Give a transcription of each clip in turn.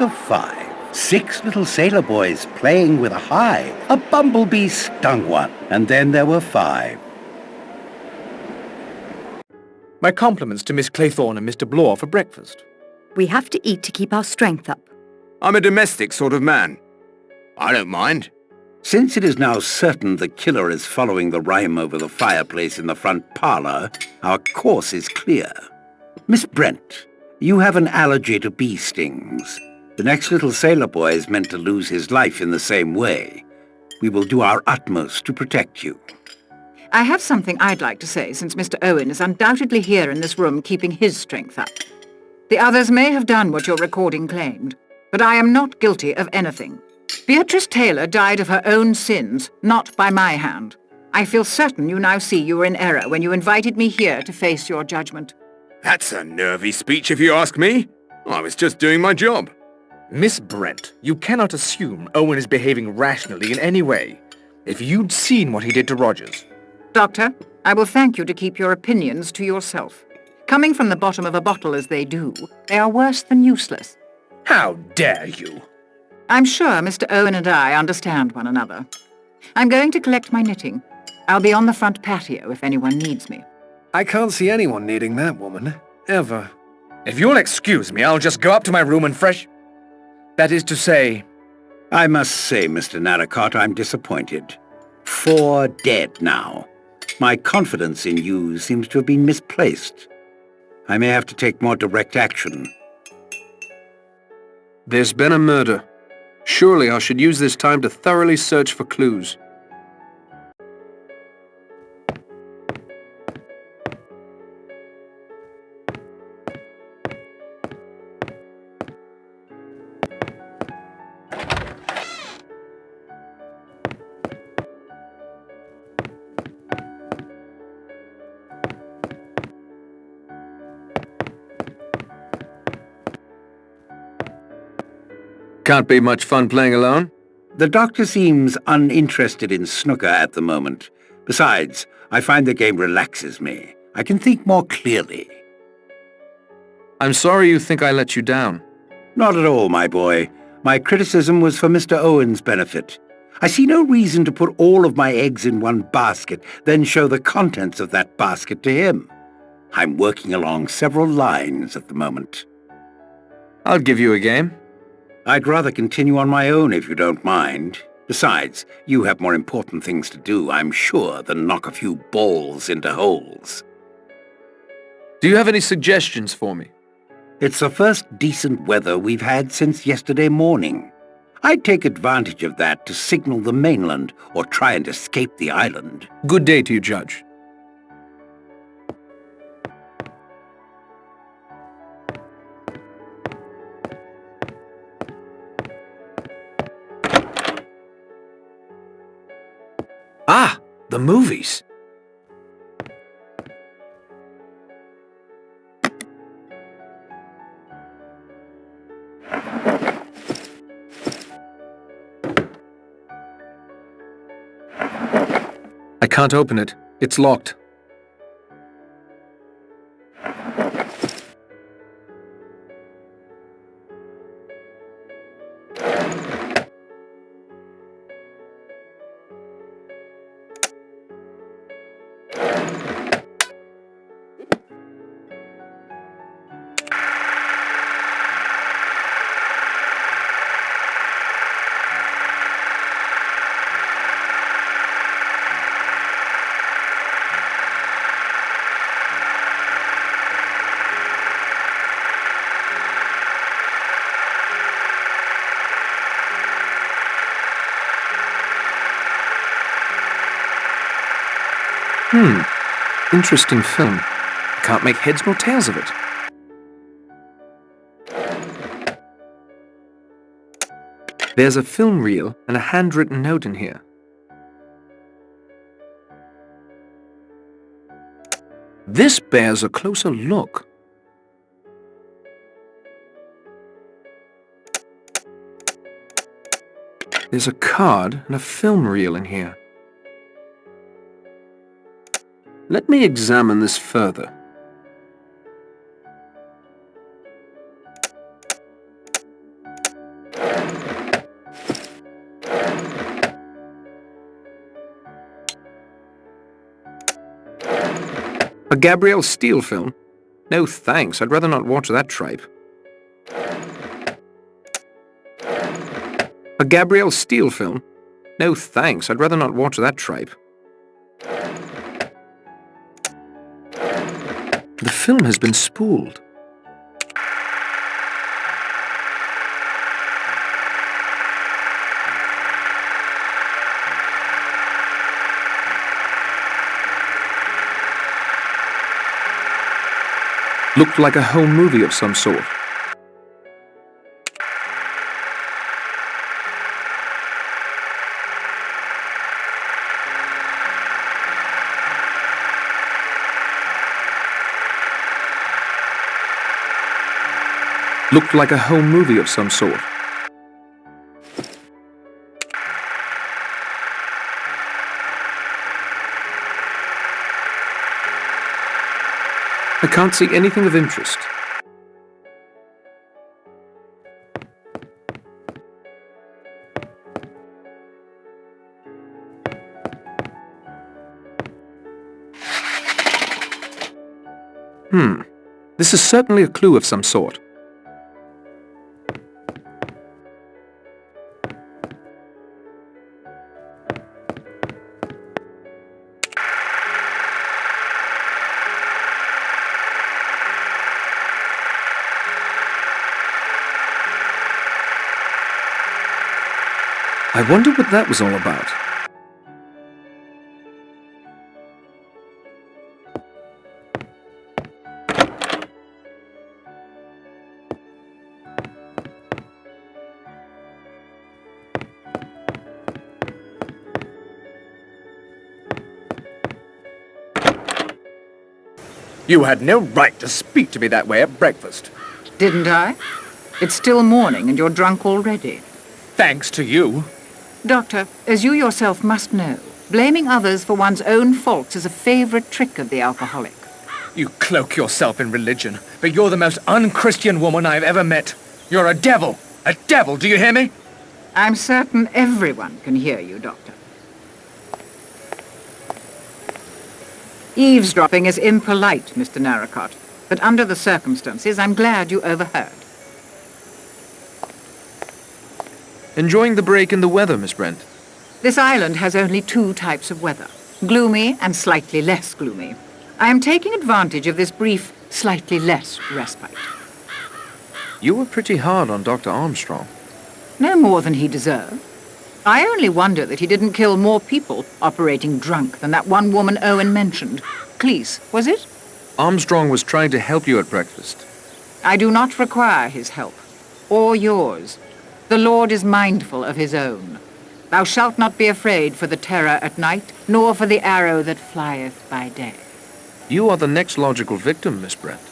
of 5. 6 little sailor boys playing with a hive. A bumblebee stung one, and then there were 5. My compliments to Miss Claythorne and Mr. Blore for breakfast. We have to eat to keep our strength up. I'm a domestic sort of man. I don't mind. Since it is now certain the killer is following the rhyme over the fireplace in the front parlor, our course is clear. Miss Brent, you have an allergy to bee stings. The next little sailor boy is meant to lose his life in the same way. We will do our utmost to protect you. I have something I'd like to say, since Mr. Owen is undoubtedly here in this room keeping his strength up. The others may have done what your recording claimed, but I am not guilty of anything. Beatrice Taylor died of her own sins, not by my hand. I feel certain you now see you were in error when you invited me here to face your judgment. That's a nervy speech if you ask me. I was just doing my job. Miss Brent, you cannot assume Owen is behaving rationally in any way. If you'd seen what he did to Rogers... Doctor, I will thank you to keep your opinions to yourself. Coming from the bottom of a bottle as they do, they are worse than useless. How dare you? I'm sure Mr. Owen and I understand one another. I'm going to collect my knitting. I'll be on the front patio if anyone needs me. I can't see anyone needing that woman, ever. If you'll excuse me, I'll just go up to my room and fresh... That is to say... I must say, Mr. Narracott, I'm disappointed. 4 dead now. My confidence in you seems to have been misplaced. I may have to take more direct action. There's been a murder. Surely I should use this time to thoroughly search for clues. Can't be much fun playing alone. The doctor seems uninterested in snooker at the moment. Besides, I find the game relaxes me. I can think more clearly. I'm sorry you think I let you down. Not at all, my boy. My criticism was for Mr. Owen's benefit. I see no reason to put all of my eggs in one basket, then show the contents of that basket to him. I'm working along several lines at the moment. I'll give you a game. I'd rather continue on my own if you don't mind. Besides, you have more important things to do, I'm sure, than knock a few balls into holes. Do you have any suggestions for me? It's the first decent weather we've had since yesterday morning. I'd take advantage of that to signal the mainland or try and escape the island. Good day to you, Judge. Ah, the movies. I can't open it. It's locked. Interesting film. Can't make heads nor tails of it. There's a film reel and a handwritten note in here. This bears a closer look. There's a card and a film reel in here. Let me examine this further. A Gabrielle Steele film? No thanks, I'd rather not watch that tripe. A Gabrielle Steele film? No thanks, I'd rather not watch that tripe. The film has been spooled. Looked like a home movie of some sort. Looked like a home movie of some sort. I can't see anything of interest. This is certainly a clue of some sort. I wonder what that was all about. You had no right to speak to me that way at breakfast. Didn't I? It's still morning and you're drunk already. Thanks to you. Doctor, as you yourself must know, blaming others for one's own faults is a favorite trick of the alcoholic. You cloak yourself in religion, but you're the most unchristian woman I've ever met. You're a devil! A devil, do you hear me? I'm certain everyone can hear you, Doctor. Eavesdropping is impolite, Mr. Narracott, but under the circumstances, I'm glad you overheard. Enjoying the break in the weather, Miss Brent? This island has only two types of weather, gloomy and slightly less gloomy. I am taking advantage of this brief, slightly less respite. You were pretty hard on Dr. Armstrong. No more than he deserved. I only wonder that he didn't kill more people operating drunk than that one woman Owen mentioned. Cleese, was it? Armstrong was trying to help you at breakfast. I do not require his help, or yours. The Lord is mindful of his own. Thou shalt not be afraid for the terror at night, nor for the arrow that flieth by day. You are the next logical victim, Miss Brent.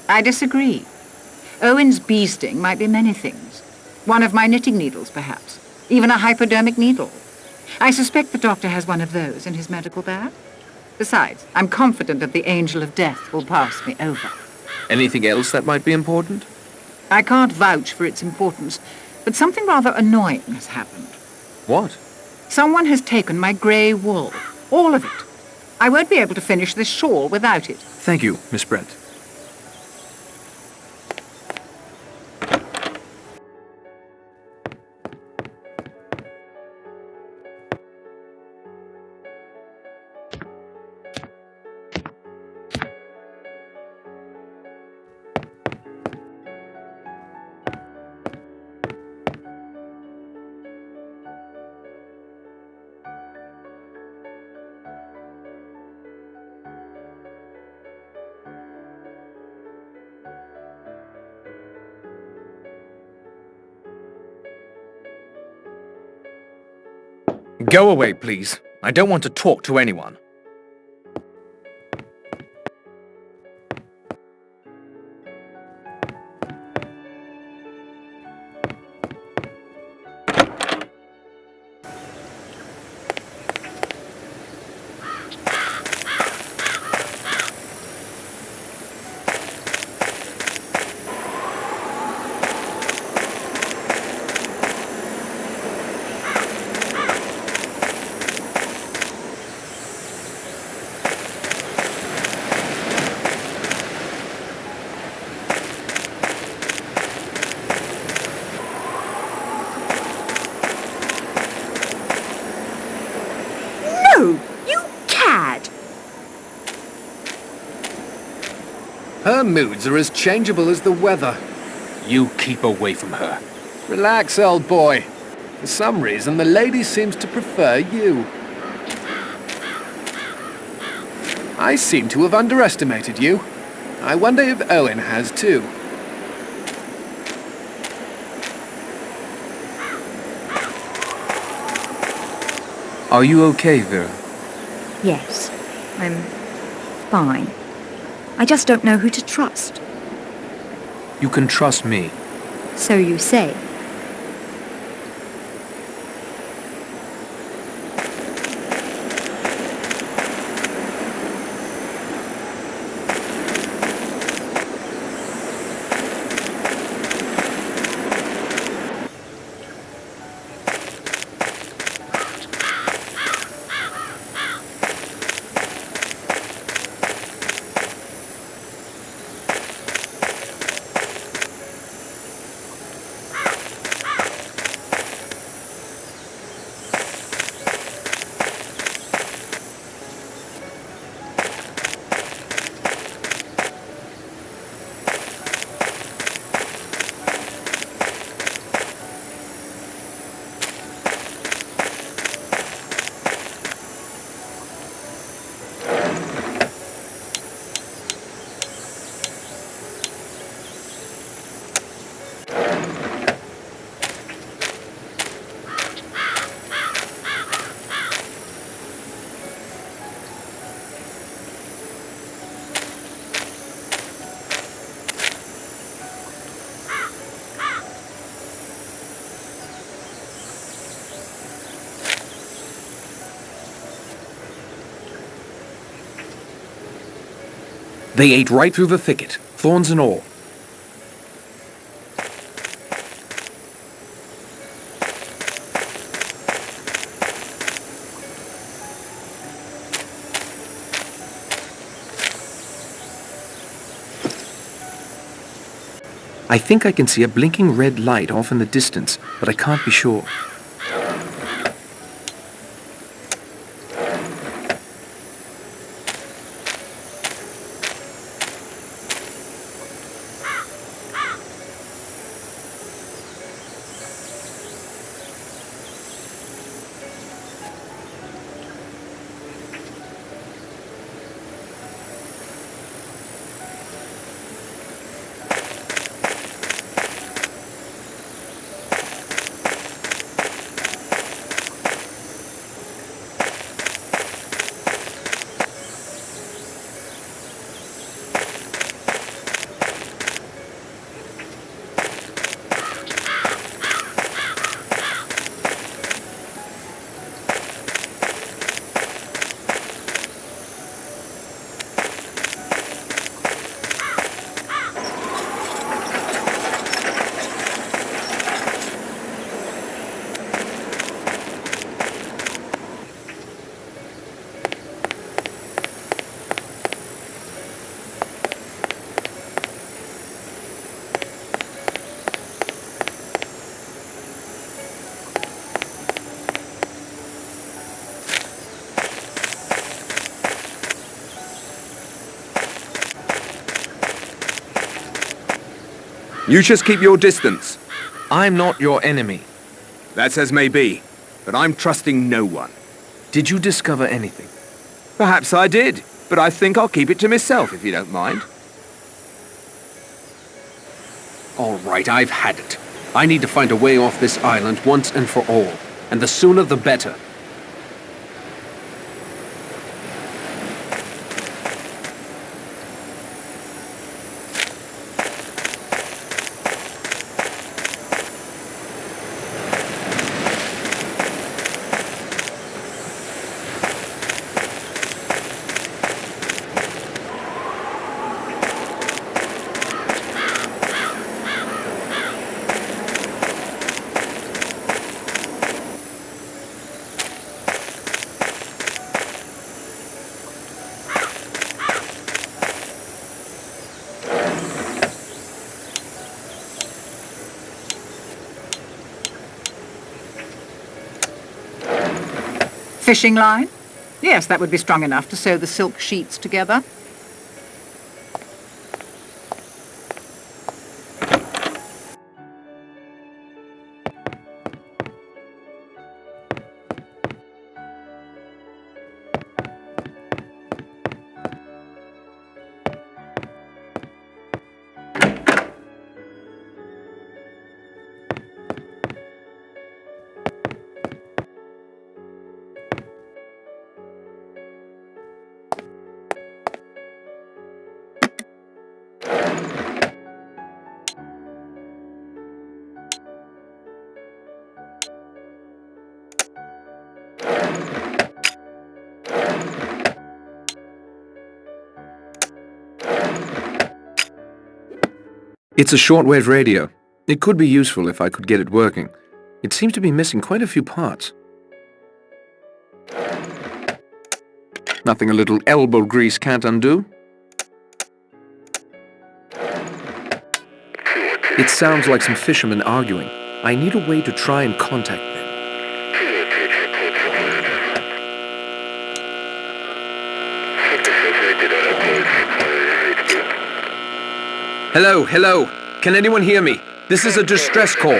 I disagree. Owen's bee sting might be many things. One of my knitting needles, perhaps. Even a hypodermic needle. I suspect the doctor has one of those in his medical bag. Besides, I'm confident that the angel of death will pass me over. Anything else that might be important? I can't vouch for its importance, but something rather annoying has happened. What? Someone has taken my grey wool. All of it. I won't be able to finish this shawl without it. Thank you, Miss Brent. Go away, please. I don't want to talk to anyone. No! You cad! Her moods are as changeable as the weather. You keep away from her. Relax, old boy. For some reason, the lady seems to prefer you. I seem to have underestimated you. I wonder if Owen has too. Are you okay, Vera? Yes, I'm fine. I just don't know who to trust. You can trust me. So you say. They ate right through the thicket, thorns and all. I think I can see a blinking red light off in the distance, but I can't be sure. You just keep your distance. I'm not your enemy. That's as may be, but I'm trusting no one. Did you discover anything? Perhaps I did, but I think I'll keep it to myself if you don't mind. All right, I've had it. I need to find a way off this island once and for all, and the sooner the better. Fishing line? Yes, that would be strong enough to sew the silk sheets together. It's a shortwave radio. It could be useful if I could get it working. It seems to be missing quite a few parts. Nothing a little elbow grease can't undo. It sounds like some fishermen arguing. I need a way to try and contact them. Hello, hello. Can anyone hear me? This is a distress call.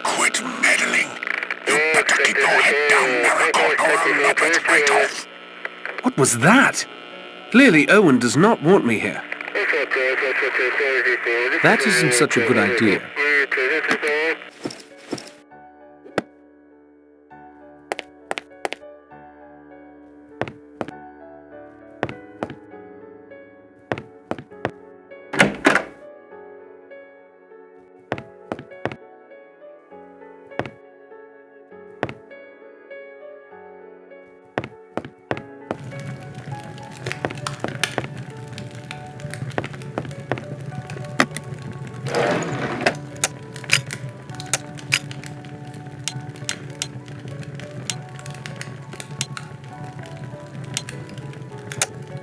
Quit meddling. You better keep your head down, Marigold, or I'll lop it right off. What was that? Clearly Owen does not want me here. That isn't such a good idea.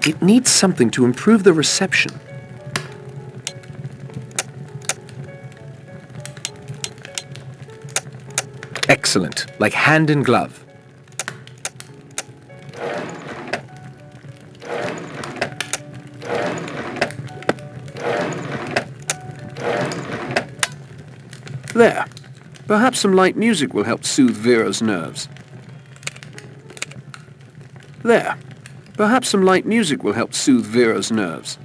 It needs something to improve the reception. Excellent, like hand in glove. There. Perhaps some light music will help soothe Vera's nerves. There. Perhaps some light music will help soothe Vera's nerves.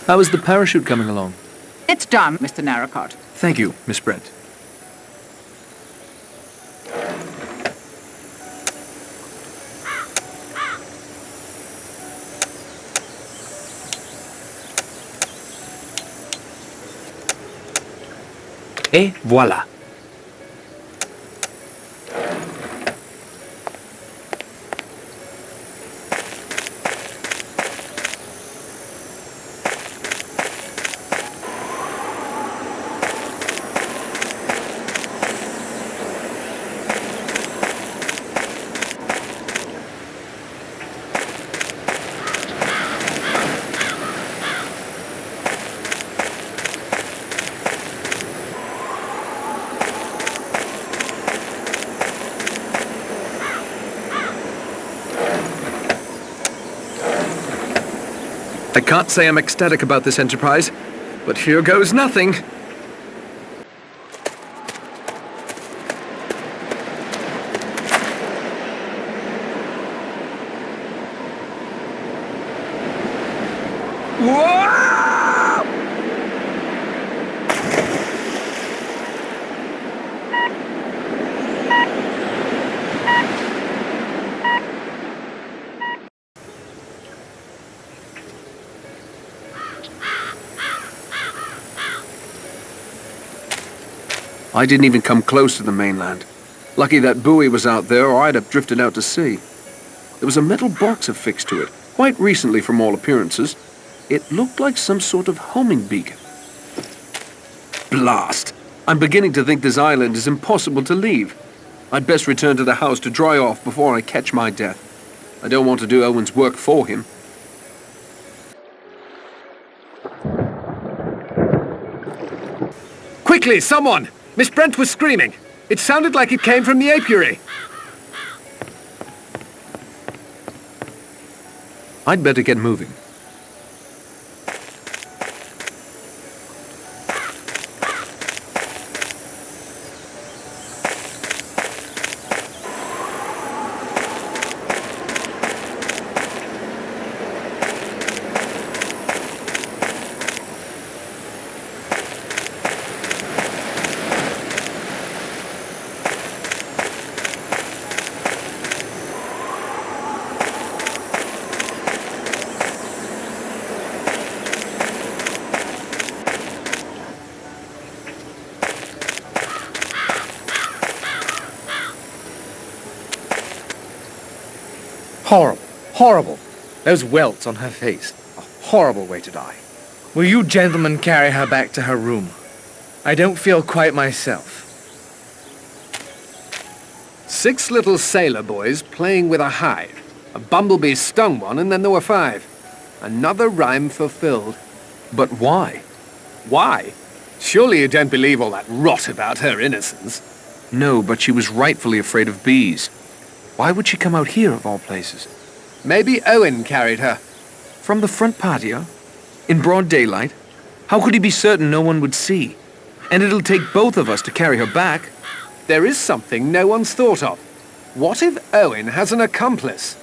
How is the parachute coming along? It's done, Mr. Narracott. Thank you, Miss Brent. Et voilà. I can't say I'm ecstatic about this enterprise, but here goes nothing. Whoa! I didn't even come close to the mainland. Lucky that buoy was out there, or I'd have drifted out to sea. There was a metal box affixed to it, quite recently from all appearances. It looked like some sort of homing beacon. Blast! I'm beginning to think this island is impossible to leave. I'd best return to the house to dry off before I catch my death. I don't want to do Owen's work for him. Quickly, someone! Miss Brent was screaming. It sounded like it came from the apiary. I'd better get moving. Horrible. Horrible. Those welts on her face. A horrible way to die. Will you gentlemen carry her back to her room? I don't feel quite myself. 6 little sailor boys playing with a hive. A bumblebee stung one, and then there were 5. Another rhyme fulfilled. But why? Why? Surely you don't believe all that rot about her innocence. No, but she was rightfully afraid of bees. Why would she come out here, of all places? Maybe Owen carried her. From the front patio? In broad daylight? How could he be certain no one would see? And it'll take both of us to carry her back. There is something no one's thought of. What if Owen has an accomplice?